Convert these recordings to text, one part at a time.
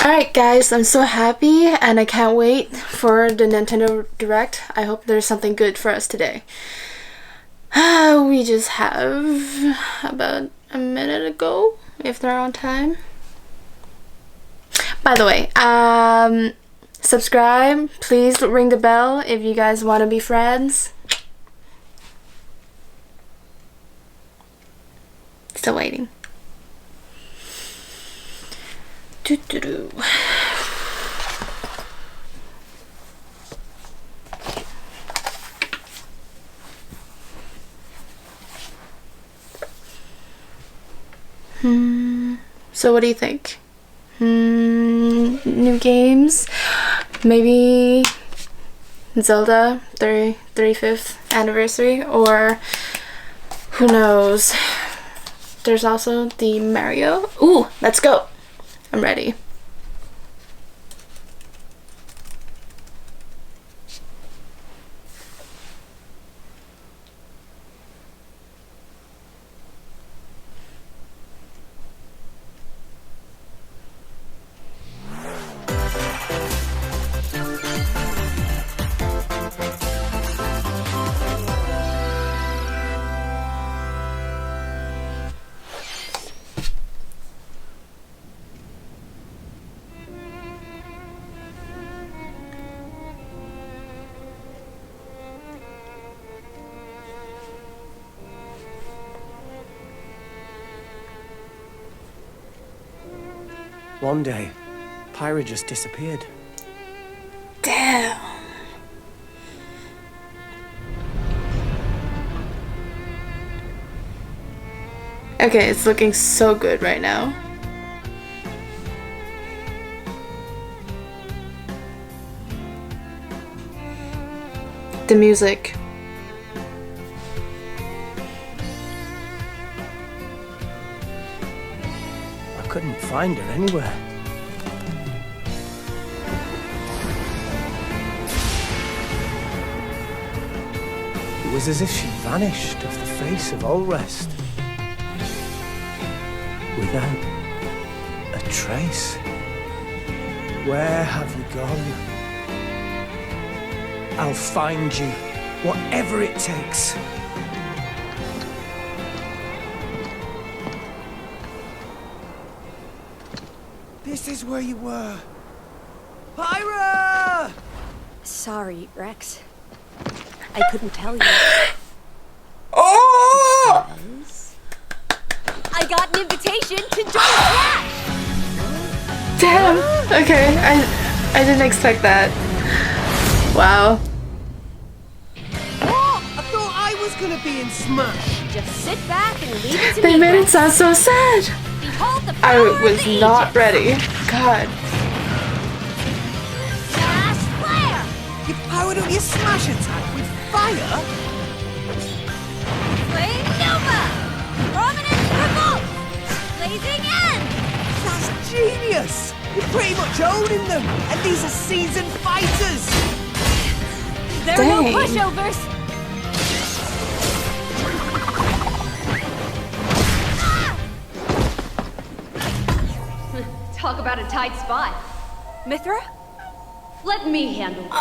Alright guys, I'm so happy and I can't wait for the Nintendo Direct. I hope there's something good for us today. We just have about a minute ago, if they're on time. By the way, subscribe, please ring the bell if you guys want to be friends. Still waiting. Doo-doo-doo. So what do you think? New games? Maybe Zelda 35th anniversary, or who knows? There's also the Mario. Ooh, let's go. I'm ready. One day, Pyra just disappeared. Damn. Okay, it's looking so good right now. The music. I couldn't find her anywhere. It was as if she vanished off the face of all rest. Without a trace. Where have you gone? I'll find you, whatever it takes. This is where you were. Pyra! Sorry, Rex. I couldn't tell you. Oh! I got an invitation to join Smash! Damn. Okay, I didn't expect that. Wow. What? I thought I was gonna be in Smash. Just sit back and leave it to They me, made it Rex. sound so sad. Behold the I power of was the not Aegis. ready. God. Smash Flare! You powered up your Smash attack with fire? Flame Nova! Prominent Revolt! Blazing End! That's genius! You're pretty much owning them, and these are seasoned fighters! There are no Dang. pushovers! Talk about a tight spot. Mithra? Let me handle it.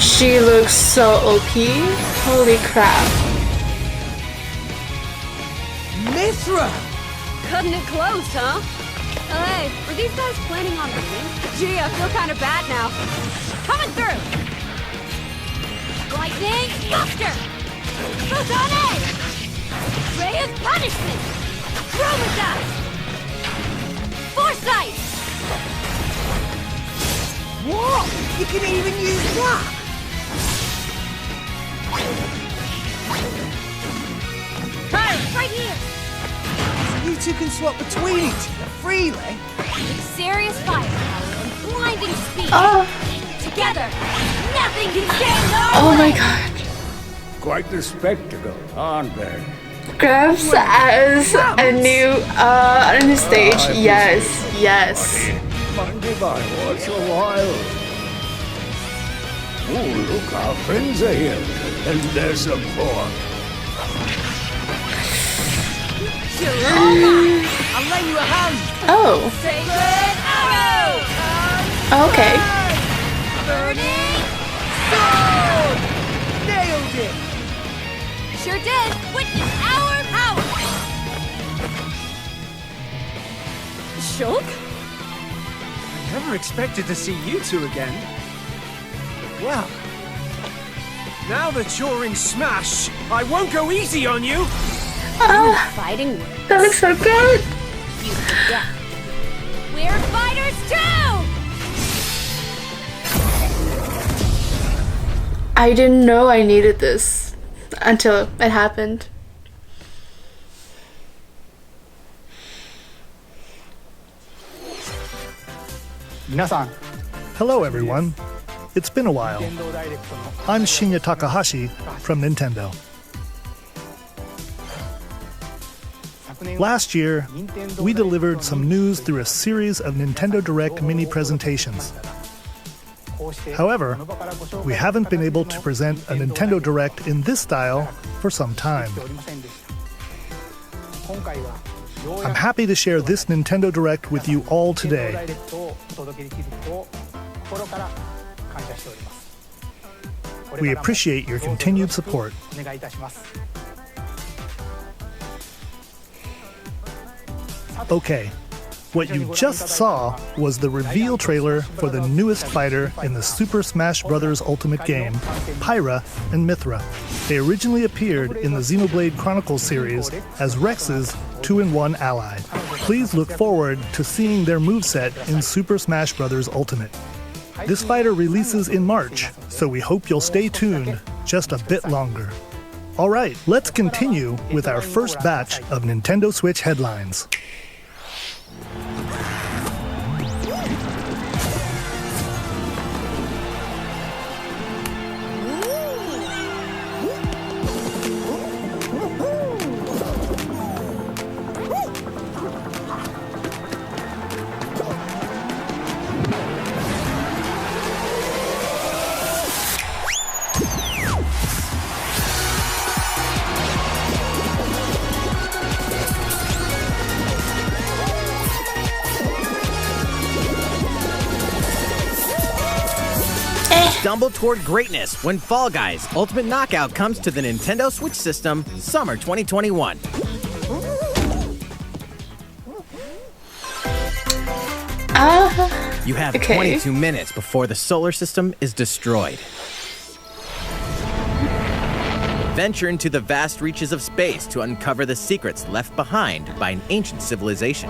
She looks so OP. Holy crap. Mithra! Cutting it close, huh? Hey, were these guys planning on winning? Gee, I feel kind of bad now. Coming through! Lightning Buster! Photon Edge! Ray of Punishment! Chroma Foresight! What? You can even use that? Right here! You two can swap between each other freely? Serious firepower and blinding speed! Oh, Together, nothing can stand our oh my way. god. Quite the spectacle, aren't they? Grabs as a new stage. Yes, yes. Mind if I watch a while? Oh, look, our friends are here. And there's some pork. I'll lend you a hand. Oh, Sacred arrow! okay. Burning Sword! Nailed it! sure did! Witness our power! Shulk? I never expected to see you two again. Well, now that you're in Smash, I won't go easy on you! Fighting That looks so good. you forget. We're fighters too! I didn't know I needed this until it happened. Hello everyone. It's been a while. I'm Shinya Takahashi from Nintendo. Last year, we delivered some news through a series of Nintendo Direct mini presentations. However, we haven't been able to present a Nintendo Direct in this style for some time. I'm happy to share this Nintendo Direct with you all today. We appreciate your continued support. Okay, what you just saw was the reveal trailer for the newest fighter in the Super Smash Bros. Ultimate game, Pyra and Mythra. They originally appeared in the Xenoblade Chronicles series as Rex's 2-in-1 ally. Please look forward to seeing their moveset in Super Smash Bros. Ultimate. This fighter releases in March, so we hope you'll stay tuned just a bit longer. Alright, let's continue with our first batch of Nintendo Switch headlines. Stumble toward greatness when Fall Guys Ultimate Knockout comes to the Nintendo Switch system summer 2021. You have Okay. 22 minutes before the solar system is destroyed. Venture into the vast reaches of space to uncover the secrets left behind by an ancient civilization.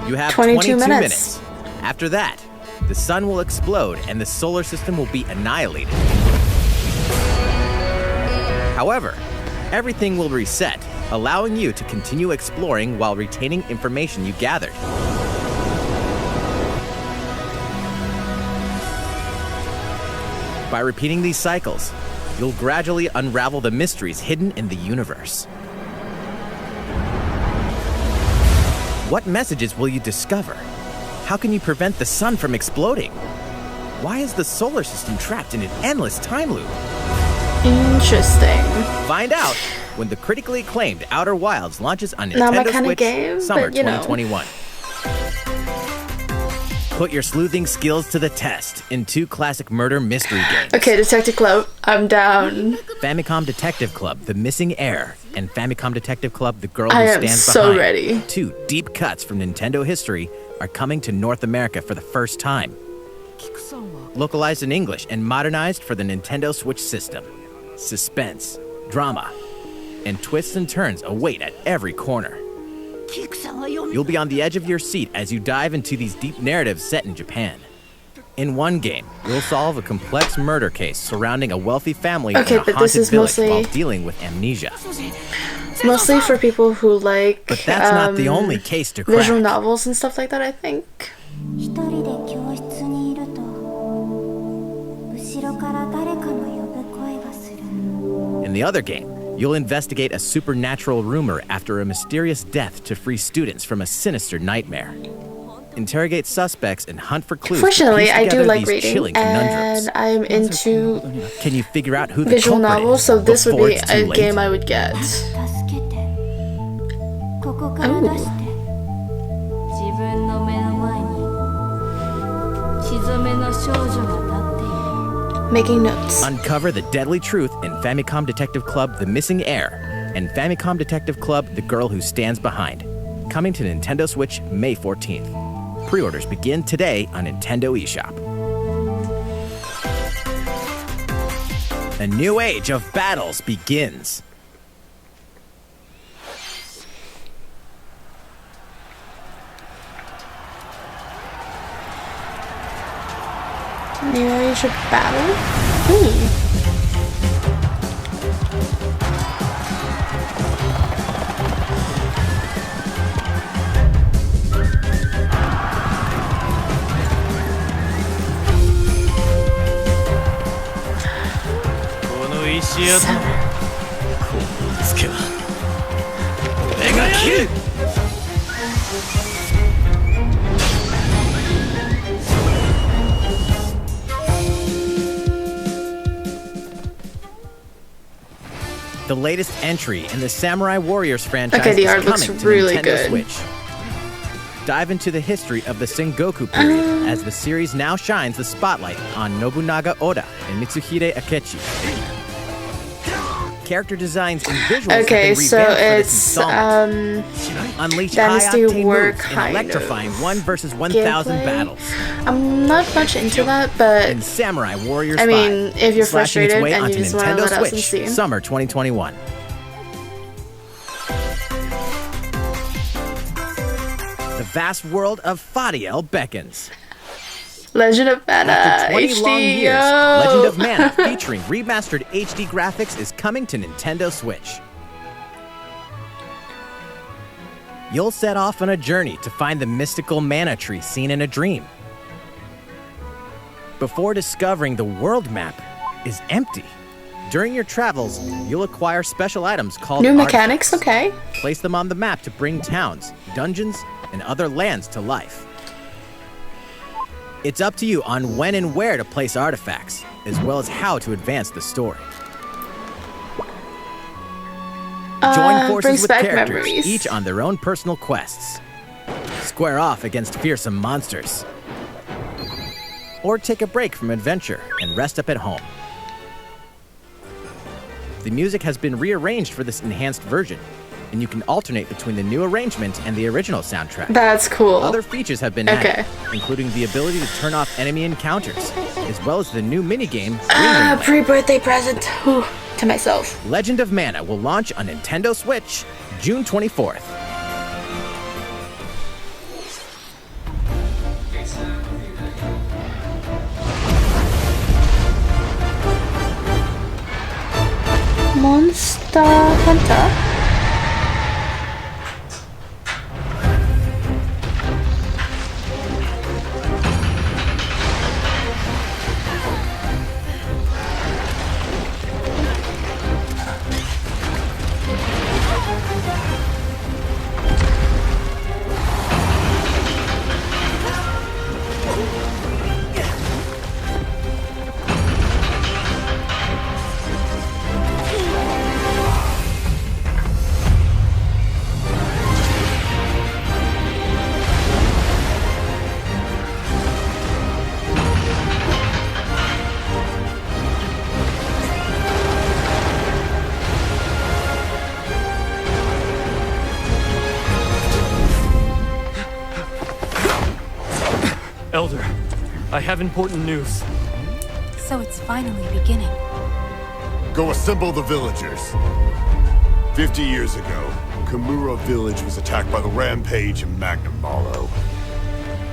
You have 22 22 minutes. After that, the sun will explode and the solar system will be annihilated. However, everything will reset, allowing you to continue exploring while retaining information you gathered. By repeating these cycles, you'll gradually unravel the mysteries hidden in the universe. What messages will you discover? How can you prevent the sun from exploding? Why is the solar system trapped in an endless time loop? Interesting. Find out when the critically acclaimed Outer Wilds launches on Not my Nintendo kinda Switch game, summer but, you know. 2021. Put your sleuthing skills to the test in 2 classic murder mystery games. Okay, Detective Club, I'm down. Famicom Detective Club, The Missing Heir, and Famicom Detective Club, The Girl I Who am Stands so Behind. ready. 2 deep cuts from Nintendo history are coming to North America for the first time. Localized in English and modernized for the Nintendo Switch system. Suspense, drama, and twists and turns await at every corner. You'll be on the edge of your seat as you dive into these deep narratives set in Japan. In one game, you'll solve a complex murder case surrounding a wealthy family Okay, in a but haunted this is village mostly- while dealing with amnesia. Mostly for people who like But that's not the only case to crack. visual novels and stuff like that, I think. 一人で教室にいると後ろから誰かの呼ぶ声がする In the other game, you'll investigate a supernatural rumor after a mysterious death to free students from a sinister nightmare. interrogate suspects, and hunt for clues. Fortunately, I do like these chilling reading, conundrums. and I'm into Can you figure out who the visual culprit novels, is so this would before be it's too a late? game I would get. 助けてここから出して自分の目の前に血染めの少女が立っている Making notes. Uncover the deadly truth in Famicom Detective Club The Missing Heir and Famicom Detective Club The Girl Who Stands Behind. Coming to Nintendo Switch May 14th. Pre-orders begin today on Nintendo eShop. A new age of battles begins. New age of battle? Ooh. The latest entry in the Samurai Warriors franchise Okay, the is art looks coming to really Nintendo good. Switch. Dive into the history of the Sengoku period as the series now shines the spotlight on Nobunaga Oda and Mitsuhide Akechi. Character designs and visuals Okay, have been so revamped for this it's installment. Unleash Dynasty high-octane War moves in kind electrifying of 1 versus 1,000 gameplay. battles. I'm not much into that, but In Samurai Warriors I mean, 5, if you're slashing its frustrated way and you onto just wanna Nintendo let out some Switch, steam. Summer 2021. The vast world of Fadiel beckons. Legend of Mana After 20 HD, long years, yo! Legend of Mana featuring remastered HD graphics is coming to Nintendo Switch. You'll set off on a journey to find the mystical mana tree seen in a dream. Before discovering the world map is empty. During your travels, you'll acquire special items called New artifacts. mechanics, okay. Place them on the map to bring towns, dungeons, and other lands to life. It's up to you on when and where to place artifacts, as well as how to advance the story. Join forces brings with back characters, memories. each on their own personal quests. Square off against fearsome monsters. Or take a break from adventure and rest up at home. The music has been rearranged for this enhanced version, and you can alternate between the new arrangement and the original soundtrack. That's cool. Other features have been added, including the ability to turn off enemy encounters, as well as the new minigame, Green Ring. Pre-birthday present Whew, to myself. Legend of Mana will launch on Nintendo Switch June 24th. Monster Hunter? Elder, I have important news. So it's finally beginning. Go assemble the villagers. 50 years ago, Kamura village was attacked by the Rampage and Magnum Malo.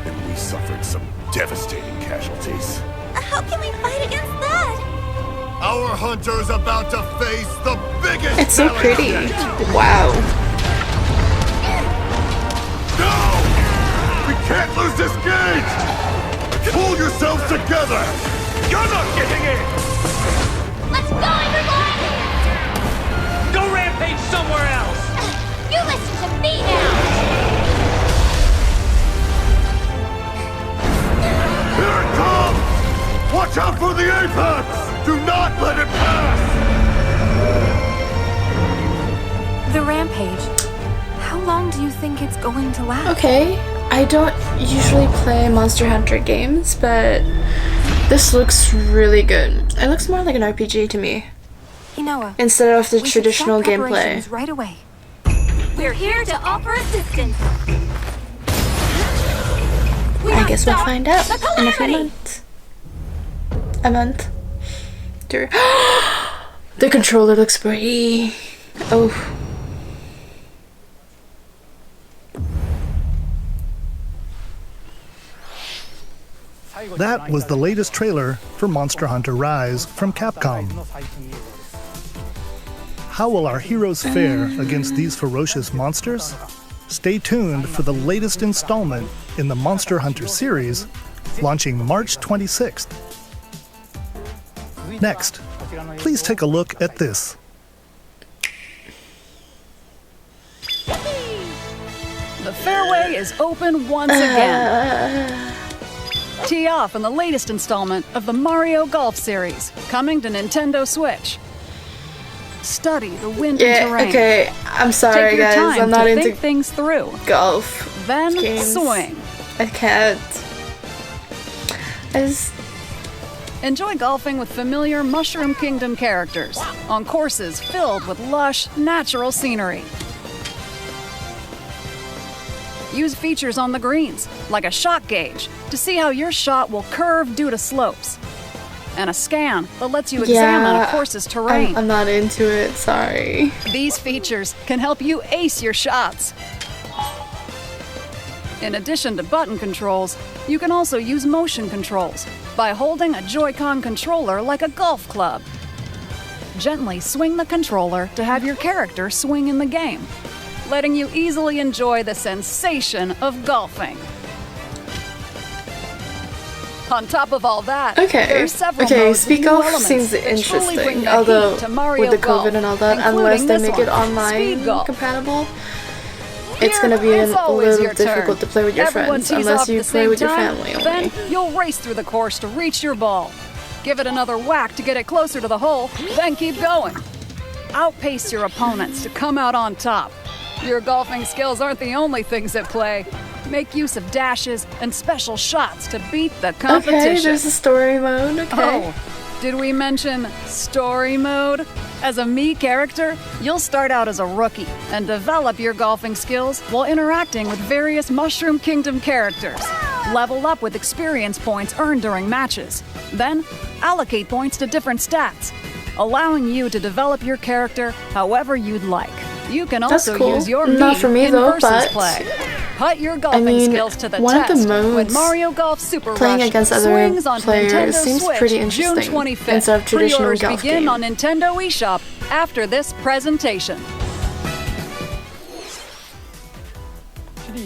And we suffered some devastating casualties. How can we fight against that? Our hunter's about to face the biggest It's so challenge pretty. yet. Wow. No! We can't lose this gate! Pull yourselves together! You're not getting in! Let's go, everyone! Go rampage somewhere else! You listen to me now! Rampage. How long do you think it's going to last? Okay, I don't usually play Monster Hunter games, but this looks really good. It looks more like an RPG to me, Inoa, instead of the we should traditional start gameplay. preparations right away. We're here to offer assistance. I guess we'll find out the in a few calamity. months. A month. Two. The controller looks pretty. Oh. That was the latest trailer for Monster Hunter Rise from Capcom. How will our heroes fare against these ferocious monsters? Stay tuned for the latest installment in the Monster Hunter series, launching March 26th. Next, please take a look at this. The fairway is open once again. Tee off in the latest installment of the Mario Golf series, coming to Nintendo Switch. Study the wind and Yeah, terrain. okay. I'm sorry, Take your guys. time I'm not to into think things through. golf Then games. swing. I can't. I just... Enjoy golfing with familiar Mushroom Kingdom characters on courses filled with lush, natural scenery. Use features on the greens, like a shot gauge, to see how your shot will curve due to slopes. And a scan that lets you examine a course's terrain. I'm not into it, sorry. These features can help you ace your shots. In addition to button controls, you can also use motion controls by holding a Joy-Con controller like a golf club. Gently swing the controller to have your character swing in the game, letting you easily enjoy the sensation of golfing. On top of all that, there are several modes Speed with new Golf elements seems that truly bring interesting, the although heat to Mario with the Golf, COVID and all that, including unless they this make it one, online Speed Golf. compatible, it's gonna be It's a always little your turn. difficult to play with your Everyone friends, tees unless off you at the play same with your time, family only. Then you'll race through the course to reach your ball. Give it another whack to get it closer to the hole, then keep going. Outpace your opponents to come out on top. Your golfing skills aren't the only things at play. Make use of dashes and special shots to beat the competition. Okay, there's a story mode, okay. Oh, did we mention story mode? As a Mii character, you'll start out as a rookie and develop your golfing skills while interacting with various Mushroom Kingdom characters. Level up with experience points earned during matches. Then, allocate points to different stats, allowing you to develop your character however you'd like. You can That's also cool. use your Not Mii for me in though, versus but play. Put your golfing skills to the one test of the when modes Mario Golf Super playing Rush against other swings on players Nintendo seems Switch pretty June interesting 25th. instead of traditional Pre-orders golf begin game. on Nintendo eShop after this presentation.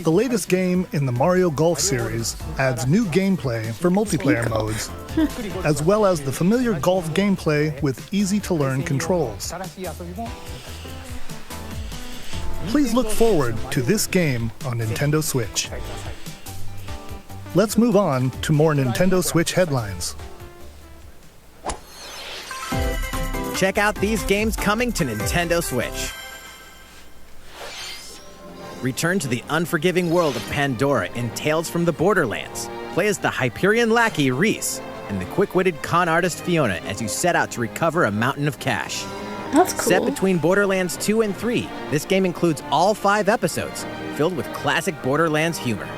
The latest game in the Mario Golf series adds new gameplay for multiplayer modes, as well as the familiar golf gameplay with easy-to-learn controls. Please look forward to this game on Nintendo Switch. Let's move on to more Nintendo Switch headlines. Check out these games coming to Nintendo Switch. Return to the unforgiving world of Pandora in Tales from the Borderlands. Play as the Hyperion lackey Reese and the quick-witted con artist Fiona as you set out to recover a mountain of cash. That's cool. Set between Borderlands 2 and 3, this game includes all 5 episodes, filled with classic Borderlands humor.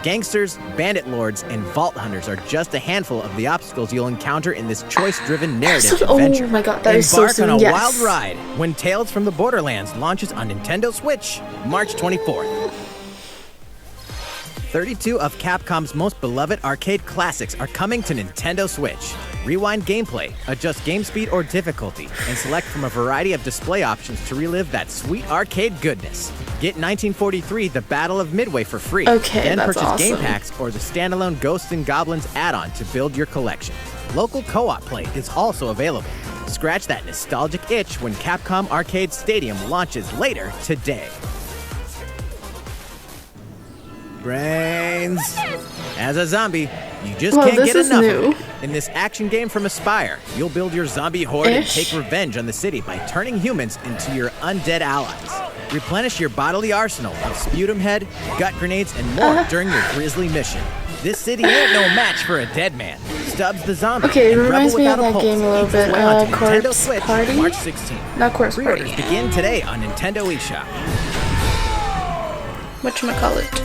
Gangsters, bandit lords, and vault hunters are just a handful of the obstacles you'll encounter in this choice-driven narrative adventure. Oh my god, that is so Embark soon, on a yes. wild ride when Tales from the Borderlands launches on Nintendo Switch, March 24th. 32 of Capcom's most beloved arcade classics are coming to Nintendo Switch. Rewind gameplay, adjust game speed or difficulty, and select from a variety of display options to relive that sweet arcade goodness. Get 1943 The Battle of Midway for free. Okay, then that's purchase awesome. game packs or the standalone Ghosts and Goblins add-on to build your collection. Local co-op play is also available. Scratch that nostalgic itch when Capcom Arcade Stadium launches later today. Brains. As a zombie, you just Well, can't this get is enough new. of it. In this action game from Aspire, you'll build your zombie horde and Ish. take revenge on the city by turning humans into your undead allies. Replenish your bodily arsenal of sputum head, gut grenades, and more during your grisly mission. This city ain't no match for a dead man. Stubbs the zombie. Okay, it and reminds Rebel me of Without a that game a little Pulse bit. each way onto Nintendo Corpse Switch, Party? March 16th. Not Corpse Pre-orders Party. begin today on Nintendo eShop. Whatchamacallit?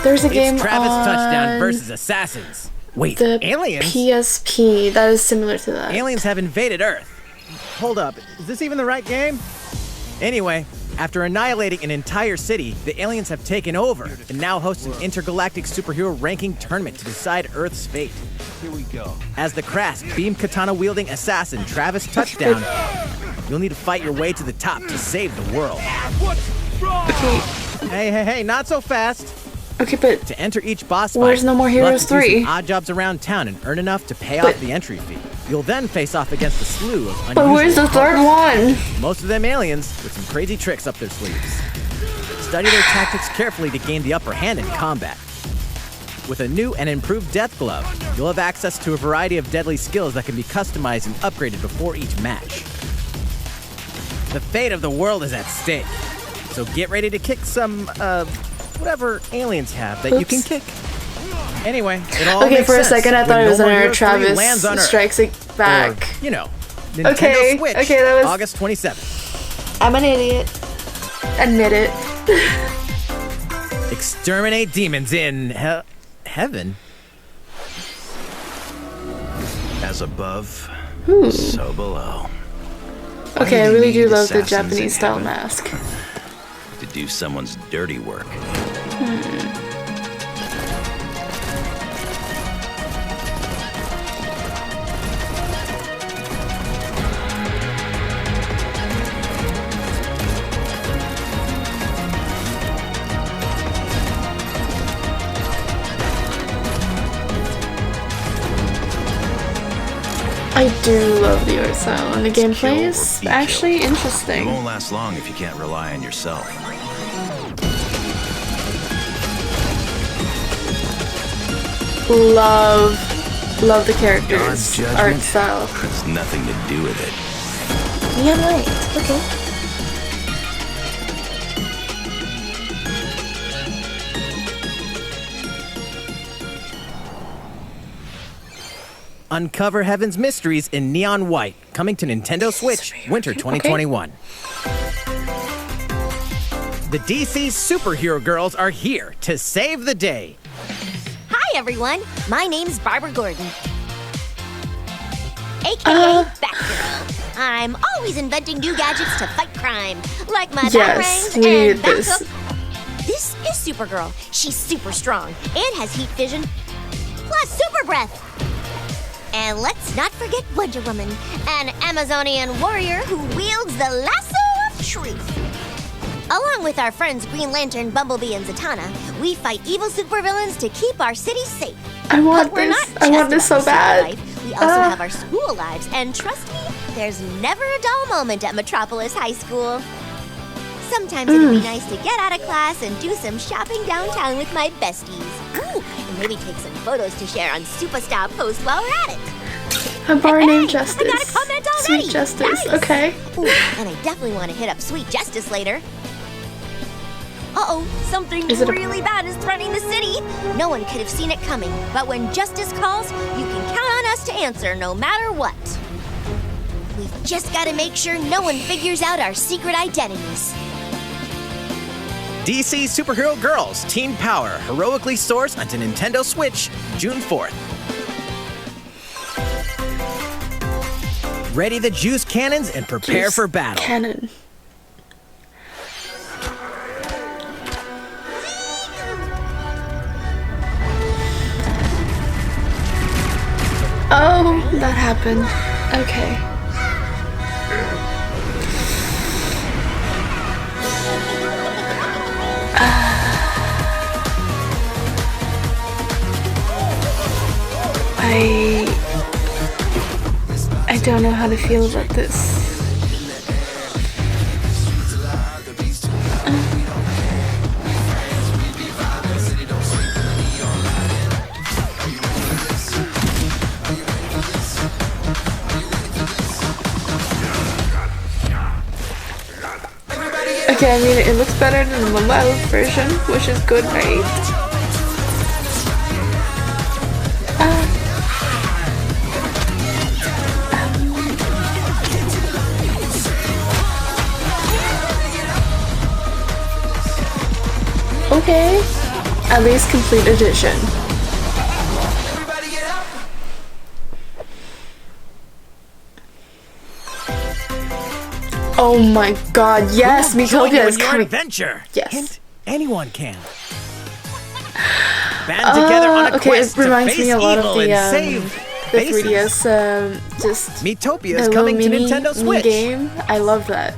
There's a game It's Travis on Touchdown versus Assassins. Wait, the aliens? PSP that is similar to that. Aliens have invaded Earth. Hold up, is this even the right game? Anyway, after annihilating an entire city, the aliens have taken over and now host an intergalactic superhero ranking tournament to decide Earth's fate. Here we go. As the crass, beam katana-wielding assassin Travis Touchdown, you'll need to fight your way to the top to save the world. Hey, not so fast. Okay, but To enter each boss fight, Where's No More you'll have Heroes to do 3? some odd jobs around town and earn enough to pay But- off the entry fee. You'll then face off against a slew of but where's the unusual third one? most of them aliens with some crazy tricks up their sleeves. Study their tactics carefully to gain the upper hand in combat. With a new and improved death glove, you'll have access to a variety of deadly skills that can be customized and upgraded before each match. The fate of the world is at stake, so get ready to kick some, whatever aliens have that you can Oops. kick. Anyway, it all Okay, makes for a sense second I when thought it No was More under Heroes 3 Travis lands on Earth. Strikes Back. Or, you know, Nintendo Okay, Switch, okay, that was- August 27th. I'm an idiot. Admit it. Exterminate demons in heaven. As above, Ooh. so below. Okay, I do they really do need love the assassins in Japanese style heaven? mask. To do someone's dirty work. I do love the art style, and the gameplay kill is or be actually killed. It interesting. won't last long if you can't rely on yourself. Love the God's characters, judgment art style. has nothing to do with it. Yeah, right. Okay. Uncover Heaven's mysteries in neon white, coming to Nintendo Switch, winter 2021. The DC superhero girls are here to save the day. Hi, everyone. My name's Barbara Gordon, aka Batgirl. I'm always inventing new gadgets to fight crime, like my Yes, batarangs we and need this. backup. This is Supergirl. She's super strong and has heat vision, plus super breath. And let's not forget Wonder Woman, an Amazonian warrior who wields the lasso of truth. Along with our friends Green Lantern, Bumblebee, and Zatanna, we fight evil supervillains to keep our city safe. I want But we're this. not I want just this so about the bad. city life. We also have our school lives, and trust me, there's never a dull moment at Metropolis High School. Sometimes it'd be nice to get out of class and do some shopping downtown with my besties. Ooh, and maybe take some photos to share on Superstar Post while we're at it. A bar Hey, named Justice. I got a comment already. Sweet Justice. Nice. Okay. Ooh, and I definitely want to hit up Sweet Justice later. Uh-oh, something Is it a- really bad is threatening the city. No one could have seen it coming, but when Justice calls, you can count on us to answer no matter what. We've just got to make sure no one figures out our secret identities. DC Superhero Girls Teen Power heroically soars onto Nintendo Switch June 4th. Ready the juice cannons and prepare Juice for battle. Cannon. Oh, that happened. Okay. I don't know how to feel about this. Okay, I mean, it looks better than the mobile version, which is good, right? Okay, at least complete edition. Oh my god, yes, Miitopia is coming. Adventure. Yes. Hint, anyone can. Band together on a okay, quest it reminds to face me a lot of evil the and save the faces. 3DS just Miitopia the is coming to little Nintendo Switch. game. I love that.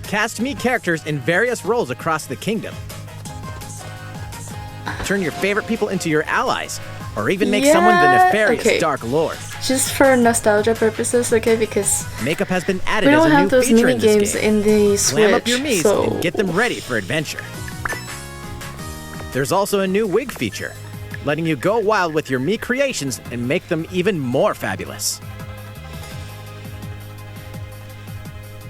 Cast Mii characters in various roles across the kingdom. Turn your favorite people into your allies, or even make someone the nefarious Dark Lord. Just for nostalgia purposes, okay, because makeup has been added we as don't a have new those feature mini in this games game. in the Switch, Glam up your Miis so and get them ready for adventure. There's also a new wig feature, letting you go wild with your Mii creations and make them even more fabulous.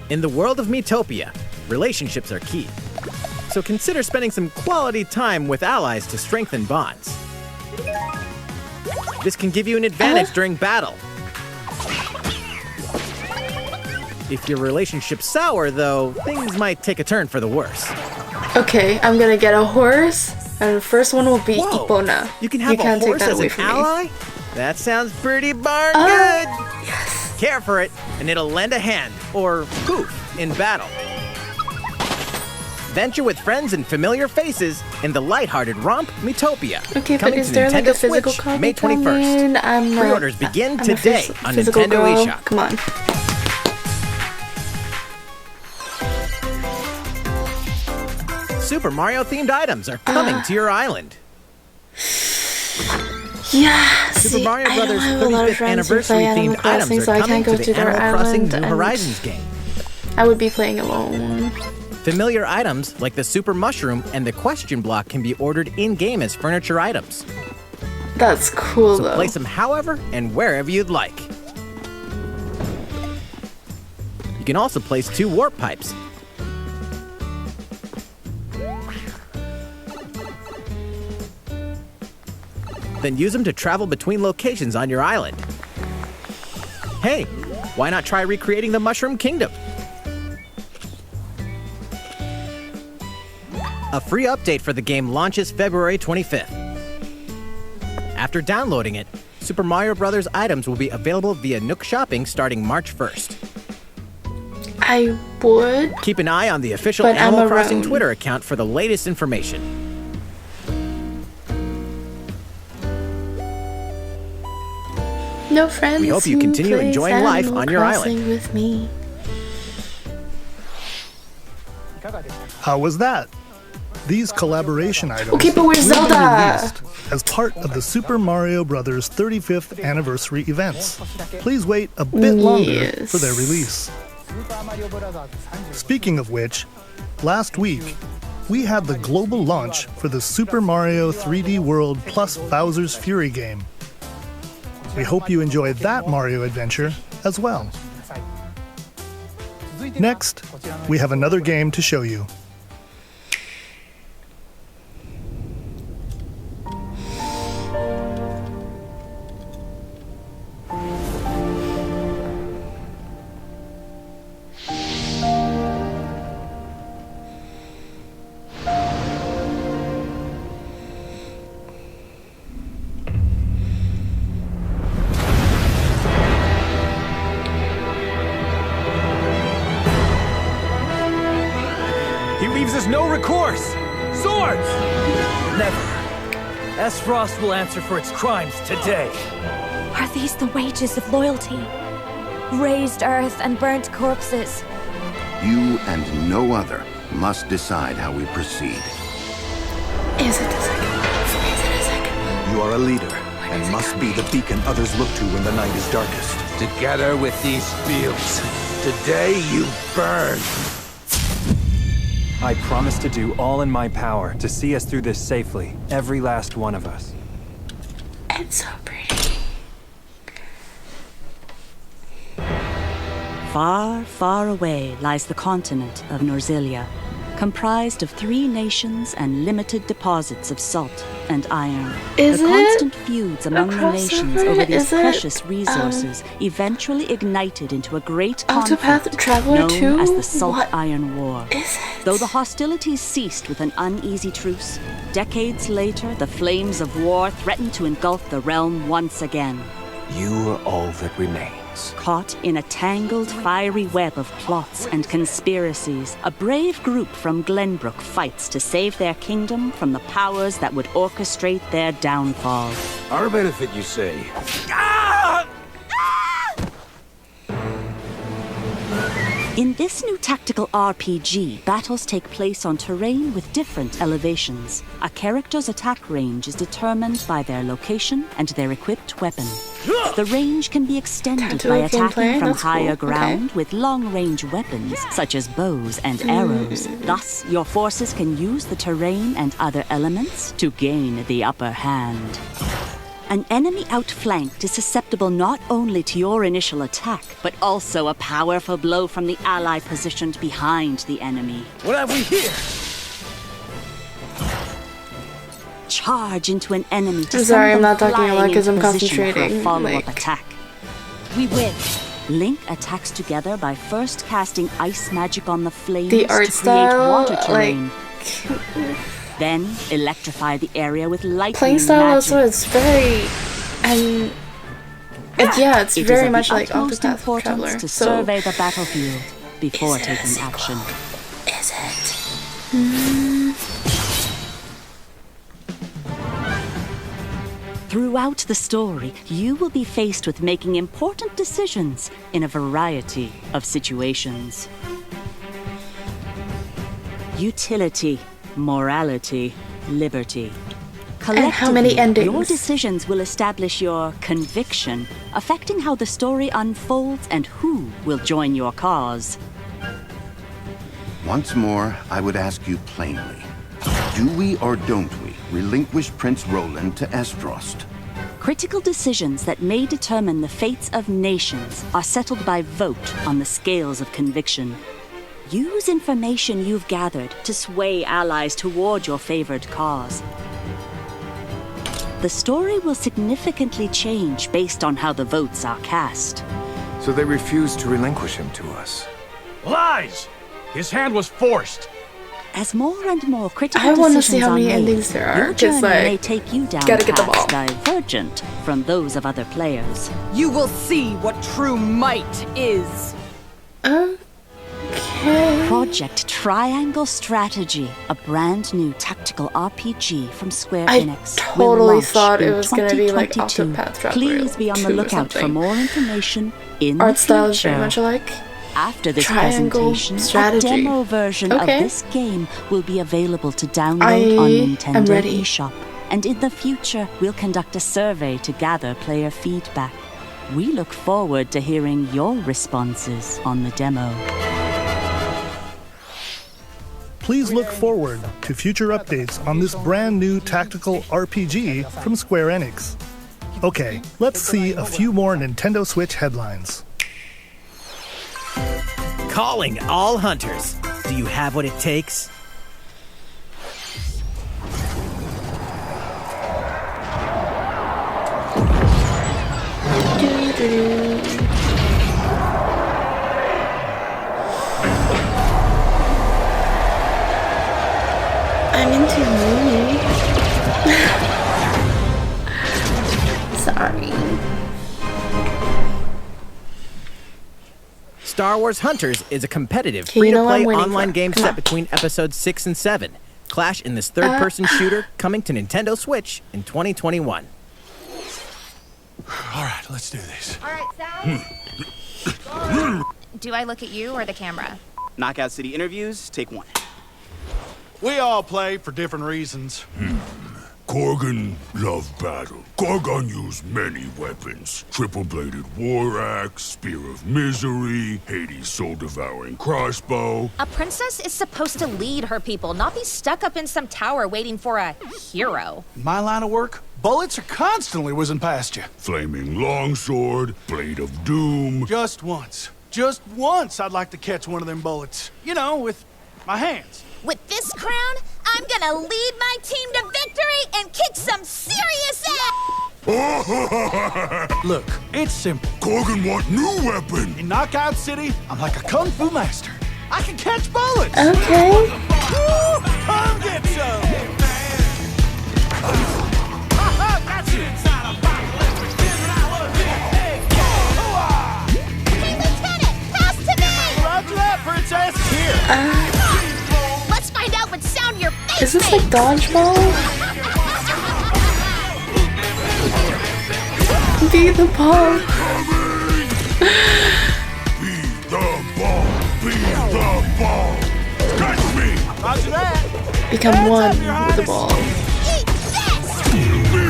In the world of Miitopia, relationships are key. So consider spending some quality time with allies to strengthen bonds. This can give you an advantage during battle. If your relationship's sour, though, things might take a turn for the worse. Okay, I'm gonna get a horse, and the first one will be Ipona. You can have a can't take horse that as away an from me. ally? That sounds pretty darn good! Yes. Care for it, and it'll lend a hand, or poof, in battle. Venture with friends and familiar faces in the lighthearted romp Miitopia. Okay, but coming is to there like Nintendo a physical Switch, copy May 21st. coming? I'm not. Pre-orders begin I'm a today on physical Nintendo girl. eShop. Come on. Super Mario themed items are coming to your island. Yeah, Super Mario I Brothers don't have a lot of 35th friends who play anniversary Animal themed Crossing, items so are I coming can't go to to the their Animal Crossing island, New and Horizons game. I would be playing alone. Familiar items like the Super Mushroom and the Question Block can be ordered in-game as furniture items. That's cool, So though. place them however and wherever you'd like. You can also place 2 warp pipes. Then use them to travel between locations on your island. Hey, why not try recreating the Mushroom Kingdom? A free update for the game launches February 25th. After downloading it, Super Mario Bros. Items will be available via Nook Shopping starting March 1st. I would. Keep an eye on the official But I'm Animal Crossing around. Twitter account for the latest information. No friends. We hope you who continue plays enjoying life Animal on your Crossing island. with me. How was that? These collaboration items Okay, but where's will be Zelda? released as part of the Super Mario Bros. 35th anniversary events. Please wait a bit longer for their release. Speaking of which, last week, we had the global launch for the Super Mario 3D World plus Bowser's Fury game. We hope you enjoyed that Mario adventure as well. Next, we have another game to show you. He leaves us no recourse! Swords! Never. S-Frost will answer for its crimes today. Are these the wages of loyalty? Raised earth and burnt corpses. You and no other must decide how we proceed. Is it a second? Is it a second? You are a leader, and must be the beacon others look to when the night is darkest. Together with these fields, today you burn. I promise to do all in my power to see us through this safely, every last one of us. It's so pretty. Far, far away lies the continent of Norzilia. comprised of 3 nations and limited deposits of salt and iron. Is the it constant feuds among the nations crossover? over these Is it, precious resources eventually ignited into a great Octopath conflict Traveler known 2? as the Salt What Iron War. is it? Though the hostilities ceased with an uneasy truce, decades later the flames of war threatened to engulf the realm once again. You are all that remains. Caught in a tangled, fiery web of plots and conspiracies, a brave group from Glenbrook fights to save their kingdom from the powers that would orchestrate their downfall. Our benefit, you say? In this new tactical RPG, battles take place on terrain with different elevations. A character's attack range is determined by their location and their equipped weapon. The range can be extended by attacking from higher ground with long-range weapons, such as bows and arrows. Thus, your forces can use the terrain and other elements to gain the upper hand. An enemy outflanked is susceptible not only to your initial attack, but also a powerful blow from the ally positioned behind the enemy. What have we here? Charge into an enemy to I'm sorry, send I'm them not talking a lot flying because I'm into position for a concentrating, follow-up like- attack. We win. Link attacks together by first casting ice magic on the flames The art to create style, water terrain. like Then electrify the area with lightning playing style magic. also is very and it's It is very of much the like utmost Octopath importance Traveler. to So survey the battlefield before Is it a taking sequel? action. is it? Throughout the story, you will be faced with making important decisions in a variety of situations. Utility, morality, liberty. And how many Collectively, endings? your decisions will establish your conviction, affecting how the story unfolds and who will join your cause. Once more, I would ask you plainly. Do we or don't we relinquish Prince Roland to Estrost? Critical decisions that may determine the fates of nations are settled by vote on the scales of conviction. Use information you've gathered to sway allies toward your favored cause. The story will significantly change based on how the votes are cast. So they refused to relinquish him to us. Lies! His hand was forced. As more and more critical I want to decisions see how are many made, endings there are, your 'cause, journey like, may take you down gotta get them all. paths divergent from those of other players. You will see what true might is. Okay. Project Triangle Strategy, a brand new tactical RPG from Square I Enix. totally will launch thought it in was gonna be like 2022. Octopath Traveler Please be on the 2 or lookout for something. more information in Art the style is future. very much alike. After this Triangle presentation, strategy. a demo version of Okay. this game will be available to download I on am Nintendo ready. eShop. And in the future, we'll conduct a survey to gather player feedback. We look forward to hearing your responses on the demo. Please look forward to future updates on this brand new tactical RPG from Square Enix. Okay, let's see a few more Nintendo Switch headlines. Calling all hunters. Do you have what it takes? I'm into movie. Sorry. Star Wars Hunters is a competitive, Okay, you know what I'm free-to-play waiting online for. game Come set on. between episodes 6 and 7. Clash in this third-person shooter coming to Nintendo Switch in 2021. All right, let's do this. All right, Sal. Do I look at you or the camera? Knockout City interviews, take 1. We all play for different reasons. Korgan loved battle. Korgan used many weapons. Triple-bladed war axe, spear of misery, Hades' soul-devouring crossbow. A princess is supposed to lead her people, not be stuck up in some tower waiting for a hero. In my line of work, bullets are constantly whizzing past you. Flaming longsword, blade of doom. Just once I'd like to catch one of them bullets. You know, with My hands. With this crown, I'm gonna lead my team to victory and kick some serious ass! Look, it's simple. Korgan want new weapon. In Knockout City, I'm like a kung fu master. I can catch bullets. Okay. Woo! Come get some. Got you. Hey, Lieutenant, pass to me! Roger that, princess. Here. Let's find out what sound your face Is this makes. like dodgeball? Be the ball. Be the ball. Catch me. Roger that. Become one with the ball. Eat this! Be the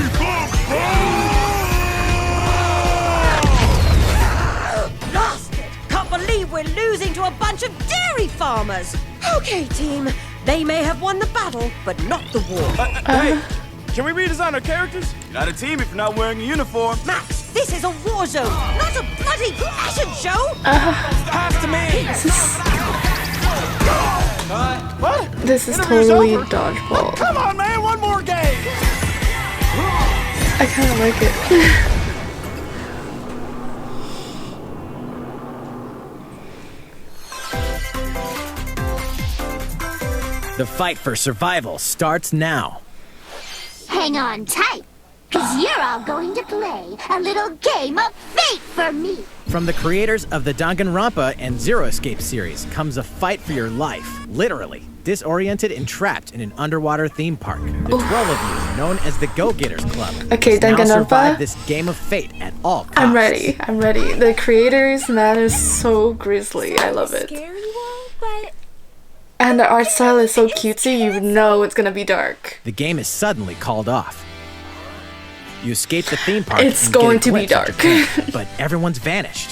Lost it! Can't believe we're losing to a bunch of dairy farmers! Okay, team. They may have won the battle, but not the war. Hey, can we redesign our characters? You're not a team if you're not wearing a uniform. Max, this is a war zone, not a bloody fashion show! Pass to me! What? This is Interview's totally over. dodgeball. Come on, man, one more game. I kind of like it. The fight for survival starts now. Hang on tight, because you're all going to play a little game of fate for me. From the creators of the Danganronpa and Zero Escape series comes a fight for your life, literally. Disoriented and trapped in an underwater theme park, the 12 of you, known as the Go-Getters Club, Okay, must now survive Danganronpa. this game of fate at all costs. I'm ready. I'm ready. The creators, man, is so grisly. I love it. And the art style is so cutesy, you know it's gonna be dark. The game is suddenly called off. You escape the theme park It's and get a going to be glimpse of dark. Japan, but everyone's vanished.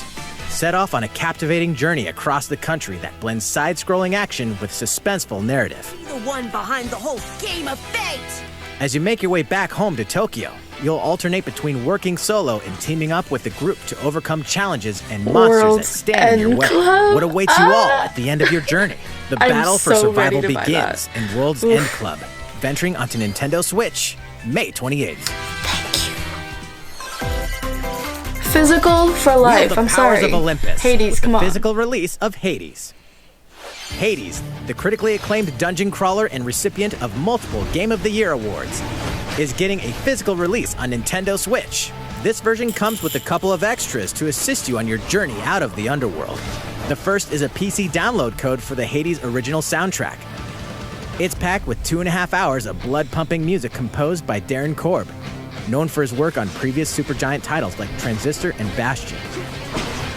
Set off on a captivating journey across the country that blends side-scrolling action with suspenseful narrative. The one behind the whole game of fate! As you make your way back home to Tokyo, you'll alternate between working solo and teaming up with the group to overcome challenges and monsters World's that stand in your End way. Club? What awaits you all at the end of your journey? The I'm battle for so ready survival to buy begins that. in World's Oof. End Club, venturing onto Nintendo Switch, May 28th. Physical for Wield life. the I'm powers sorry. of Olympus Hades, with come the on. physical release of Hades. Hades, the critically acclaimed dungeon crawler and recipient of multiple Game of the Year awards, is getting a physical release on Nintendo Switch. This version comes with a couple of extras to assist you on your journey out of the underworld. The first is a PC download code for the Hades original soundtrack. It's packed with 2.5 hours of blood-pumping music composed by Darren Korb, known for his work on previous Supergiant titles like Transistor and Bastion.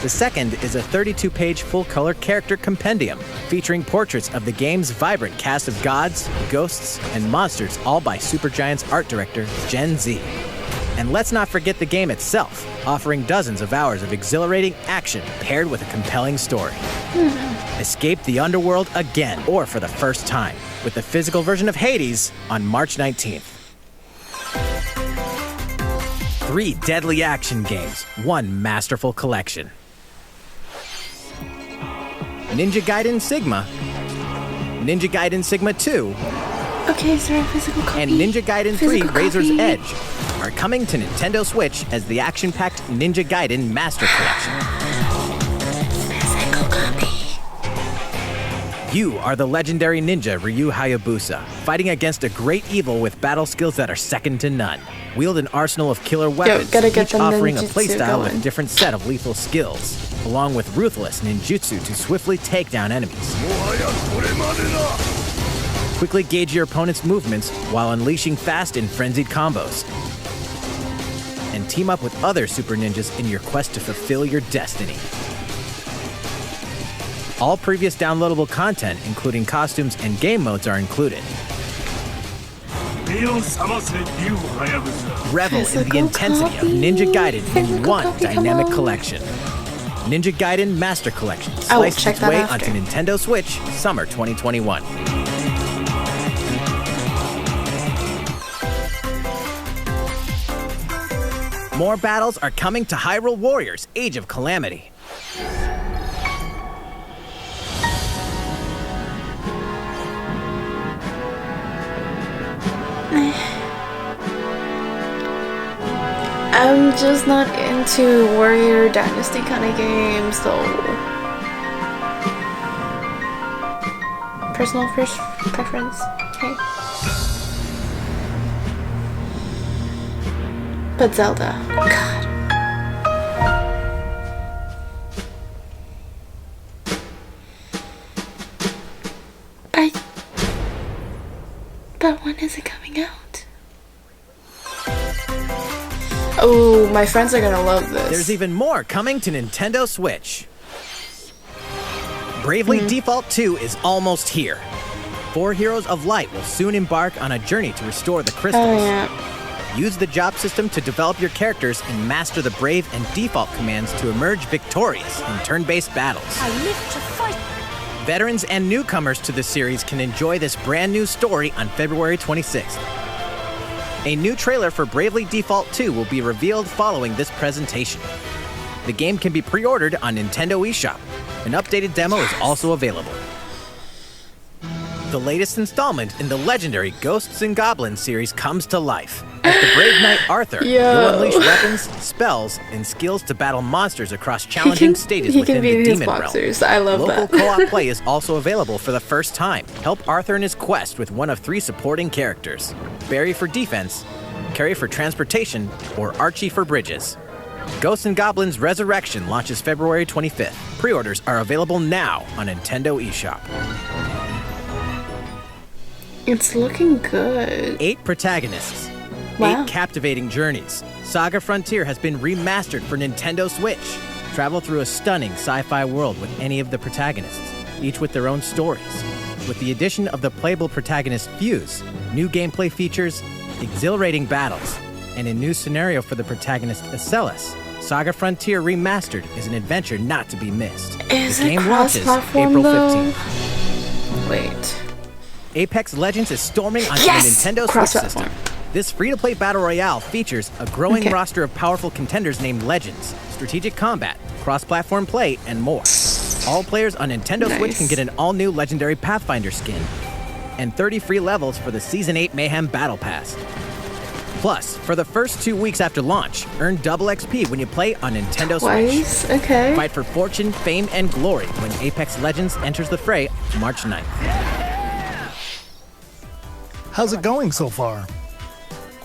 The second is a 32-page full-color character compendium featuring portraits of the game's vibrant cast of gods, ghosts, and monsters, all by Supergiant's art director, Gen Z. And let's not forget the game itself, offering dozens of hours of exhilarating action paired with a compelling story. Escape the underworld again, or for the first time, with the physical version of Hades on March 19th. 3 deadly action games, 1 masterful collection. Ninja Gaiden Sigma, Ninja Gaiden Sigma 2, Okay, is there a physical copy? and Ninja Gaiden 3 Physical Razor's copy? Edge are coming to Nintendo Switch as the action-packed Ninja Gaiden Master Collection. Physical copy. You are the legendary ninja Ryu Hayabusa, fighting against a great evil with battle skills that are second to none. Wield an arsenal of killer weapons, gotta get each the offering a ninjutsu playstyle with going. a different set of lethal skills, along with ruthless ninjutsu to swiftly take down enemies. Quickly gauge your opponent's movements while unleashing fast and frenzied combos. And team up with other super ninjas in your quest to fulfill your destiny. All previous downloadable content, including costumes and game modes, are included. Revel in the Physical intensity of Ninja Gaiden in Physical one copy, come dynamic on. collection. Ninja Gaiden Master Collection I will slices check its that way after. onto Nintendo Switch summer 2021. More battles are coming to Hyrule Warriors Age of Calamity. I'm just not into Warrior Dynasty kind of games, though. Personal preference, okay. But Zelda, God. But when is it coming out? Oh, my friends are gonna love this. There's even more coming to Nintendo Switch. Bravely Default 2 is almost here. 4 Heroes of Light will soon embark on a journey to restore the crystals. Oh, yeah. Use the job system to develop your characters and master the Brave and Default commands to emerge victorious in turn-based battles. I live to fight. Veterans and newcomers to the series can enjoy this brand new story on February 26th. A new trailer for Bravely Default 2 will be revealed following this presentation. The game can be pre-ordered on Nintendo eShop. An updated demo is also available. The latest installment in the legendary Ghosts and Goblins series comes to life. As the brave knight Arthur, you'll unleash weapons, spells, and skills to battle monsters across challenging stages within the demon realm. I love Local that. co-op play is also available for the first time. Help Arthur in his quest with one of 3 supporting characters: Barry for defense, Carrie for transportation, or Archie for bridges. Ghosts and Goblins Resurrection launches February 25th. Pre-orders are available now on Nintendo eShop. It's looking good. 8 protagonists. Wow. 8 captivating journeys. Saga Frontier has been remastered for Nintendo Switch. Travel through a stunning sci-fi world with any of the protagonists, each with their own stories. With the addition of the playable protagonist Fuse, new gameplay features, exhilarating battles, and a new scenario for the protagonist Acellus, Saga Frontier Remastered is an adventure not to be missed. Is the it game launches cross-platform, April though? 15th. Wait. Apex Legends is storming onto Yes! the Nintendo Switch Cross-platform. system. This free-to-play battle royale features a growing roster of powerful contenders named Legends, strategic combat, cross-platform play, and more. All players on Nintendo Switch can get an all-new legendary Pathfinder skin, and 30 free levels for the Season 8 Mayhem Battle Pass. Plus, for the first 2 weeks after launch, earn double XP when you play on Nintendo Twice? Switch. Okay. Fight for fortune, fame, and glory when Apex Legends enters the fray March 9th. How's it going so far?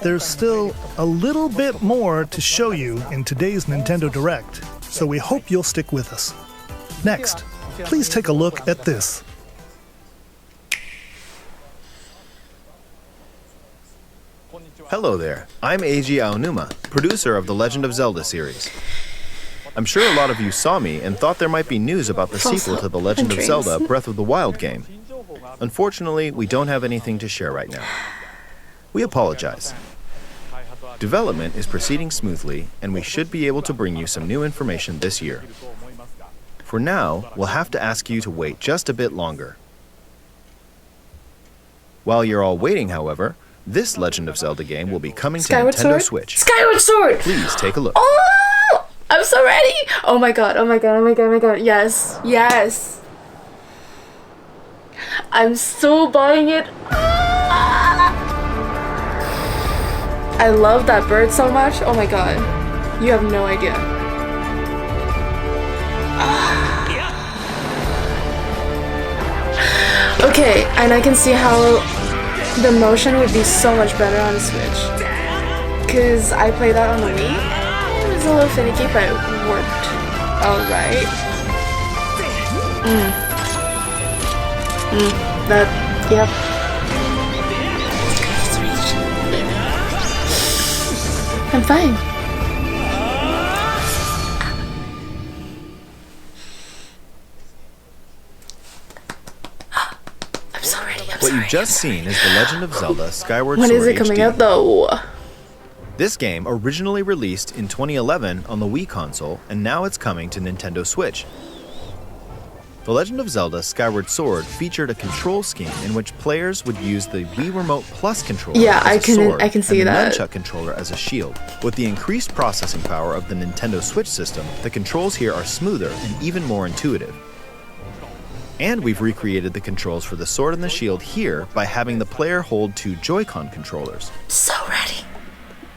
There's still a little bit more to show you in today's Nintendo Direct, so we hope you'll stick with us. Next, please take a look at this. Hello there, I'm Eiji Aonuma, producer of the Legend of Zelda series. I'm sure a lot of you saw me and thought there might be news about the sequel to The Legend of Zelda Breath of the Wild game. Unfortunately, we don't have anything to share right now. We apologize. Development is proceeding smoothly, and we should be able to bring you some new information this year. For now, we'll have to ask you to wait just a bit longer. While you're all waiting, however, this Legend of Zelda game will be coming to Nintendo Switch. Skyward Sword! Please take a look. Oh! I'm so ready! Oh my god, oh my god, oh my god, oh my god. Yes, yes. I'm so buying it. I love that bird so much. Oh my god. You have no idea. Okay, and I can see how the motion would be so much better on the Switch. Because I played that on the Wii. It was a little finicky, but it worked alright. Yep. I'm fine. I'm so ready. What you've just seen is The Legend of Zelda Skyward Sword When is it coming HD. out though? This game originally released in 2011 on the Wii console, and now it's coming to Nintendo Switch. The Legend of Zelda Skyward Sword featured a control scheme in which players would use the Wii Remote Plus controller Yeah, as a sword I can see and the that. nunchuck controller as a shield. With the increased processing power of the Nintendo Switch system, the controls here are smoother and even more intuitive. And we've recreated the controls for the sword and the shield here by having the player hold 2 Joy-Con controllers. So ready.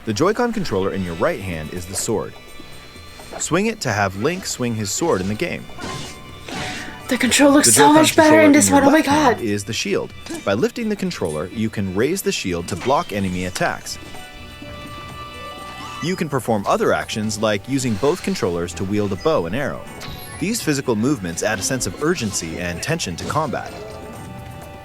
The Joy-Con controller in your right hand is the sword. Swing it to have Link swing his sword in the game. The control looks The so Joy-Con much better controller in this your one. Oh my left hand god. is the shield. By lifting the controller, you can raise the shield to block enemy attacks. You can perform other actions like using both controllers to wield a bow and arrow. These physical movements add a sense of urgency and tension to combat.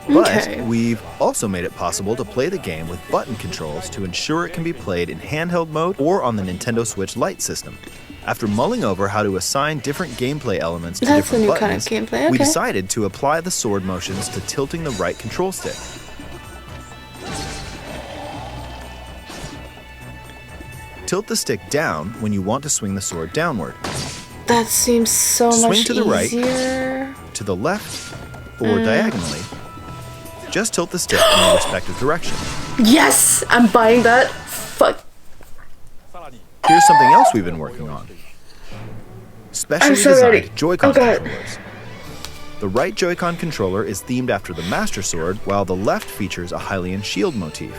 But Okay. we've also made it possible to play the game with button controls to ensure it can be played in handheld mode or on the Nintendo Switch Lite system. After mulling over how to assign different gameplay elements to That's a different new kind of buttons, gameplay, we okay. decided to apply the sword motions to tilting the right control stick. Tilt the stick down when you want to swing the sword downward. That seems so Swing much to the right, easier. to the left, or diagonally. Just tilt the stick in the respective direction. Yes! I'm buying that. Fuck. Here's something else we've been working on. Specially so designed ready. Joy-Con Oh, God. controllers. The right Joy-Con controller is themed after the Master Sword, while the left features a Hylian shield motif.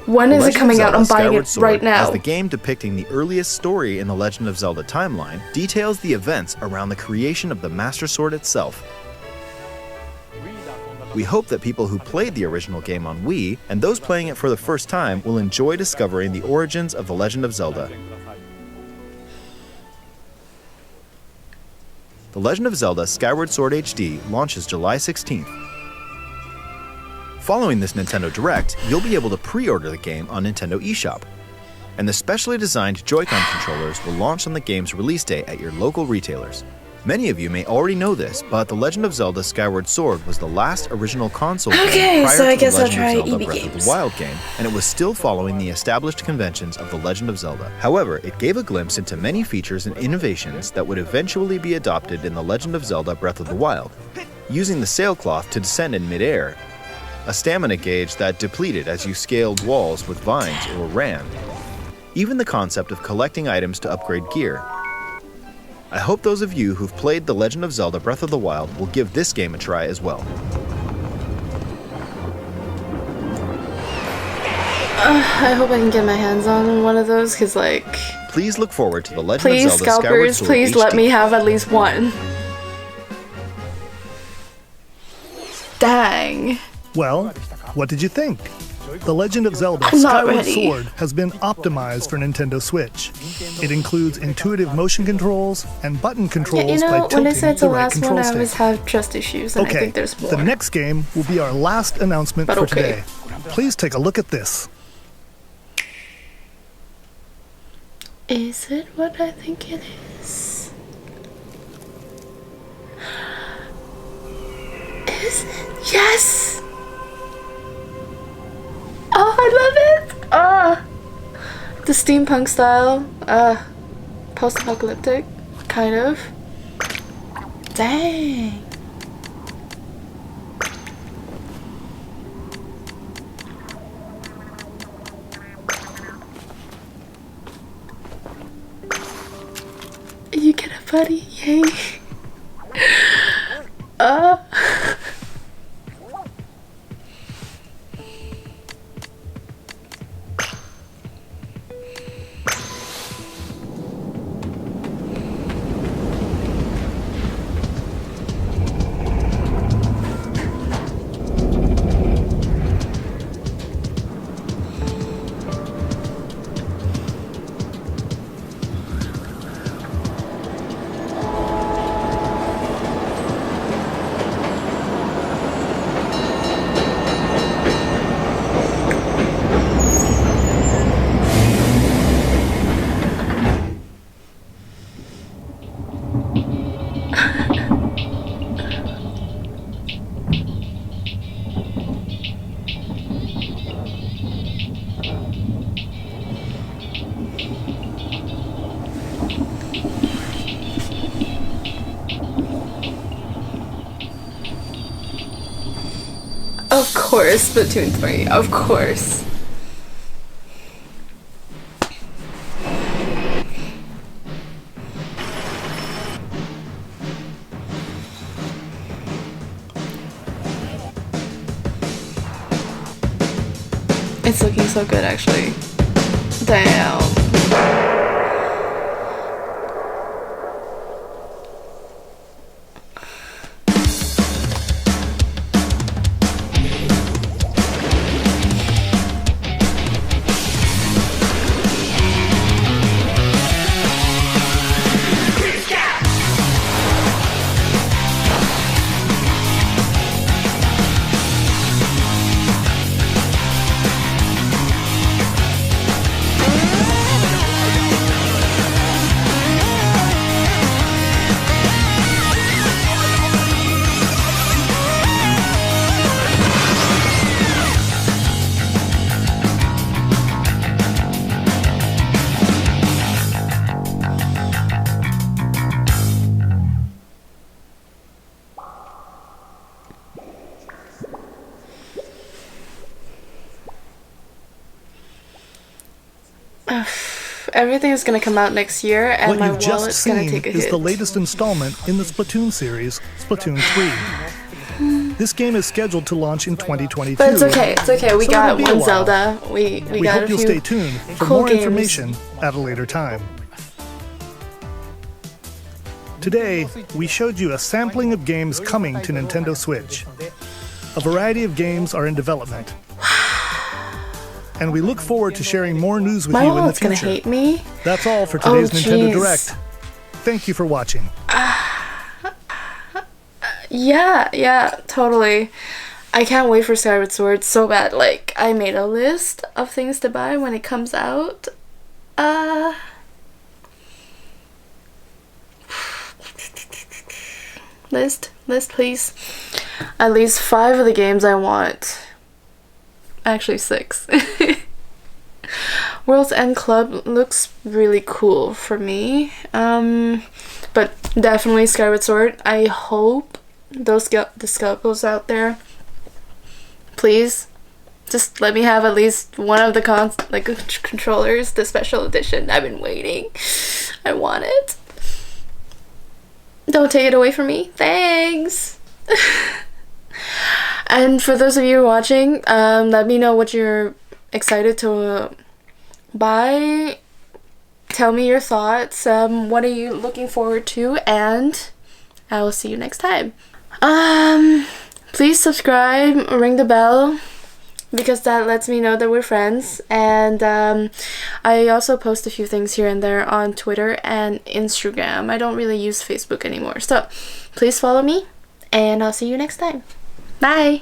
When The is it Legend of coming out? Zelda I'm buying Skyward it Sword, right now. as the game depicting the earliest story in the Legend of Zelda timeline, details the events around the creation of the Master Sword itself. We hope that people who played the original game on Wii, and those playing it for the first time, will enjoy discovering the origins of the Legend of Zelda. The Legend of Zelda Skyward Sword HD launches July 16th. Following this Nintendo Direct, you'll be able to pre-order the game on Nintendo eShop. And the specially designed Joy-Con controllers will launch on the game's release day at your local retailers. Many of you may already know this, but The Legend of Zelda Skyward Sword was the last original console Okay, game prior so I to guess The I'll Legend try of Zelda EB Breath of games. the Wild game, and it was still following the established conventions of The Legend of Zelda. However, it gave a glimpse into many features and innovations that would eventually be adopted in The Legend of Zelda Breath of the Wild. Using the sailcloth to descend in midair, a stamina gauge that depleted as you scaled walls with vines or ran. Even the concept of collecting items to upgrade gear. I hope those of you who've played The Legend of Zelda Breath of the Wild will give this game a try as well. I hope I can get my hands on one of those, because, like, Please look forward to The Legend please, of Zelda Skyward scalpers, Sword please HD. let me have at least one. Dang. Well, what did you think? The Legend of Zelda I'm not Skyward ready. Sword has been optimized for Nintendo Switch. It includes intuitive motion controls and button controls Yeah, you know, by when I tilting said the the right last control one, I stick. always have trust issues, and I Okay, think there's more. the next game will be our last announcement But for okay. today. Please take a look at this. Is it what I think it is? Is it? Yes! Oh, I love it! The steampunk style, post-apocalyptic, kind of. Dang. You get a buddy, yay. Of course, Splatoon 3, of course. It's looking so good, actually. Damn. Everything is gonna come out next year, and what my you've just wallet's gonna seen take a is hit. the latest installment in the Splatoon series, Splatoon 3. This game is scheduled to launch in 2022. But it's okay. It's okay. We so got it'll be a one while. Zelda. We got hope a you'll few stay tuned for cool more games. information at a later time. Today, we showed you a sampling of games coming to Nintendo Switch. A variety of games are in development. And we look forward to sharing more news with My you in the wallet's future. gonna hate me. That's all for today's Nintendo jeez. Direct. Thank you for watching. Yeah, totally. I can't wait for Skyward Sword so bad. Like, I made a list of things to buy when it comes out. List, please. At least 5 of the games I want. Actually, 6. World's End Club looks really cool for me. But definitely Skyward Sword. I hope those the scalpels out there, please just let me have at least one of the controllers, the special edition. I've been waiting. I want it. Don't take it away from me. Thanks. And for those of you watching, let me know what you're excited to buy. Tell me your thoughts. What are you looking forward to? And I will see you next time. Please subscribe, ring the bell, because that lets me know that we're friends. And I also post a few things here and there on Twitter and Instagram. I don't really use Facebook anymore. So please follow me, and I'll see you next time. Bye!